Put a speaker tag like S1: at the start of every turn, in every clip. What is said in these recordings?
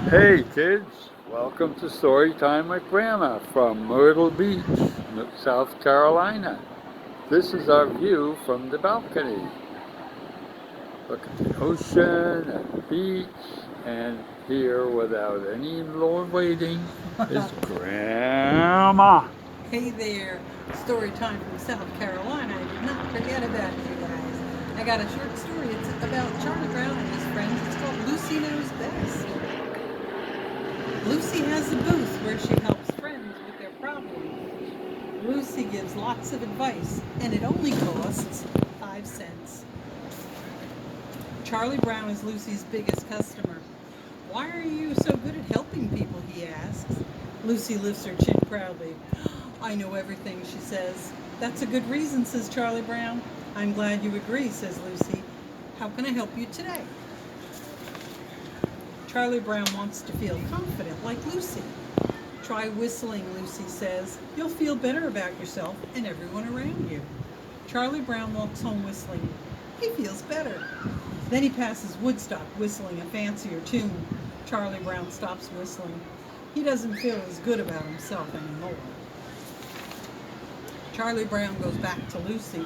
S1: Hey kids, welcome to Storytime with Grandma from Myrtle Beach, South Carolina. This is our view from the balcony. Look at the ocean and the beach, and here without any more waiting is Grandma.
S2: Hey there, story time from South Carolina. I did not forget about you guys. I got a short story. It's about Charlie Brown and his friends. It's called Lucy Knows Best. Lucy has a booth where she helps friends with their problems. Lucy gives lots of advice, and it only costs 5 cents. Charlie Brown is Lucy's biggest customer. Why are you so good at helping people? He asks. Lucy lifts her chin proudly. I know everything, she says. That's a good reason, says Charlie Brown. I'm glad you agree, says Lucy. How can I help you today? Charlie Brown wants to feel confident like Lucy. Try whistling, Lucy says. You'll feel better about yourself and everyone around you. Charlie Brown walks home whistling. He feels better. Then he passes Woodstock whistling a fancier tune. Charlie Brown stops whistling. He doesn't feel as good about himself anymore. Charlie Brown goes back to Lucy.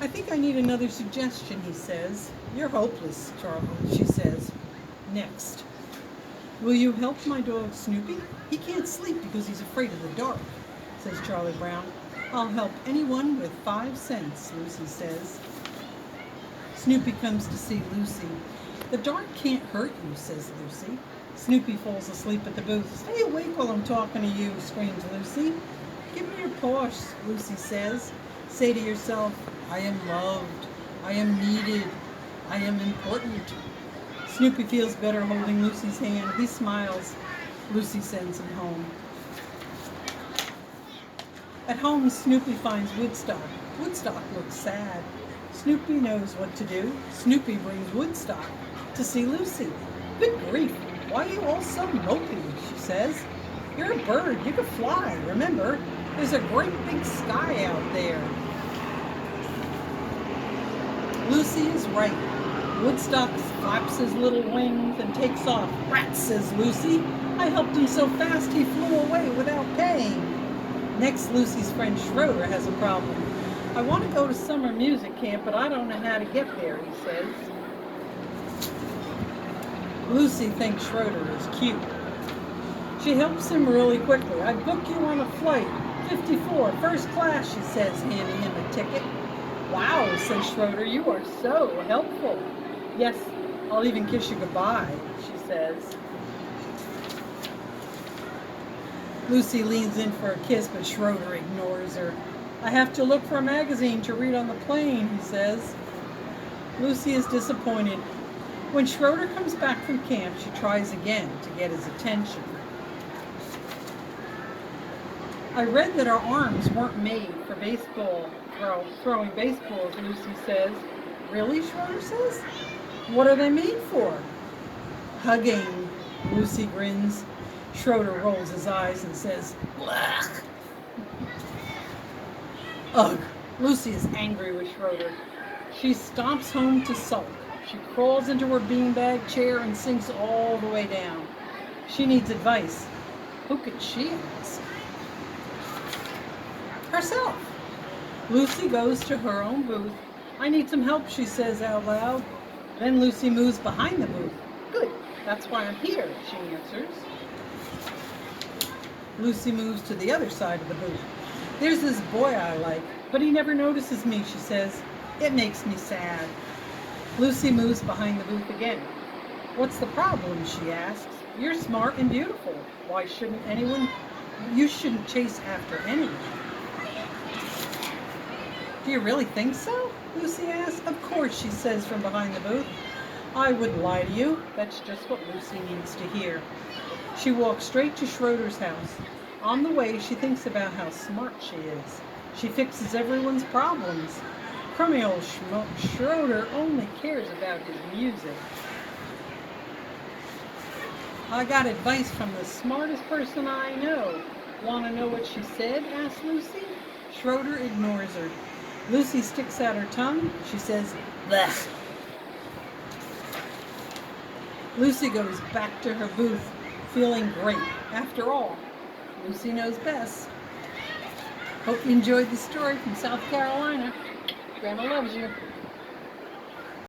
S2: I think I need another suggestion, he says. You're hopeless, Charlie, she says. Next. Will you help my dog Snoopy? He can't sleep because he's afraid of the dark, says Charlie Brown. I'll help anyone with 5 cents, Lucy says. Snoopy comes to see Lucy. The dark can't hurt you, says Lucy. Snoopy falls asleep at the booth. Stay awake while I'm talking to you, screams Lucy. Give me your paws, Lucy says. Say to yourself, I am loved. I am needed. I am important. Snoopy feels better holding Lucy's hand. He smiles. Lucy sends him home. At home, Snoopy finds Woodstock. Woodstock looks sad. Snoopy knows what to do. Snoopy brings Woodstock to see Lucy. Good grief, why are you all so mopey, she says. You're a bird, you can fly, remember? There's a great big sky out there. Lucy is right. Woodstock flaps his little wings and takes off. Rats, says Lucy. I helped him so fast he flew away without paying. Next, Lucy's friend Schroeder has a problem. I want to go to summer music camp, but I don't know how to get there, he says. Lucy thinks Schroeder is cute. She helps him really quickly. I book you on a flight, 54, first class, she says, handing him a ticket. Wow, says Schroeder, you are so helpful. Yes, I'll even kiss you goodbye, she says. Lucy leans in for a kiss, but Schroeder ignores her. I have to look for a magazine to read on the plane, he says. Lucy is disappointed. When Schroeder comes back from camp, she tries again to get his attention. I read that our arms weren't made for throwing baseballs, Lucy says. Really, Schroeder says? What are they made for? Hugging, Lucy grins. Schroeder rolls his eyes and says, blech. Ugh, Lucy is angry with Schroeder. She stomps home to sulk. She crawls into her beanbag chair and sinks all the way down. She needs advice. Who could she ask? Herself. Lucy goes to her own booth. I need some help, she says out loud. Then Lucy moves behind the booth. Good, that's why I'm here, she answers. Lucy moves to the other side of the booth. There's this boy I like, but he never notices me, she says. It makes me sad. Lucy moves behind the booth again. What's the problem, she asks. You're smart and beautiful. Why shouldn't you shouldn't chase after anyone. Do you really think so? Lucy asks. Of course, she says from behind the booth. I wouldn't lie to you. That's just what Lucy needs to hear. She walks straight to Schroeder's house. On the way, she thinks about how smart she is. She fixes everyone's problems. Crummy old Schroeder only cares about his music. I got advice from the smartest person I know. Want to know what she said? Asked Lucy. Schroeder ignores her. Lucy sticks out her tongue. She says, blech. Lucy goes back to her booth, feeling great. After all, Lucy knows best. Hope you enjoyed the story from South Carolina. Grandma loves you.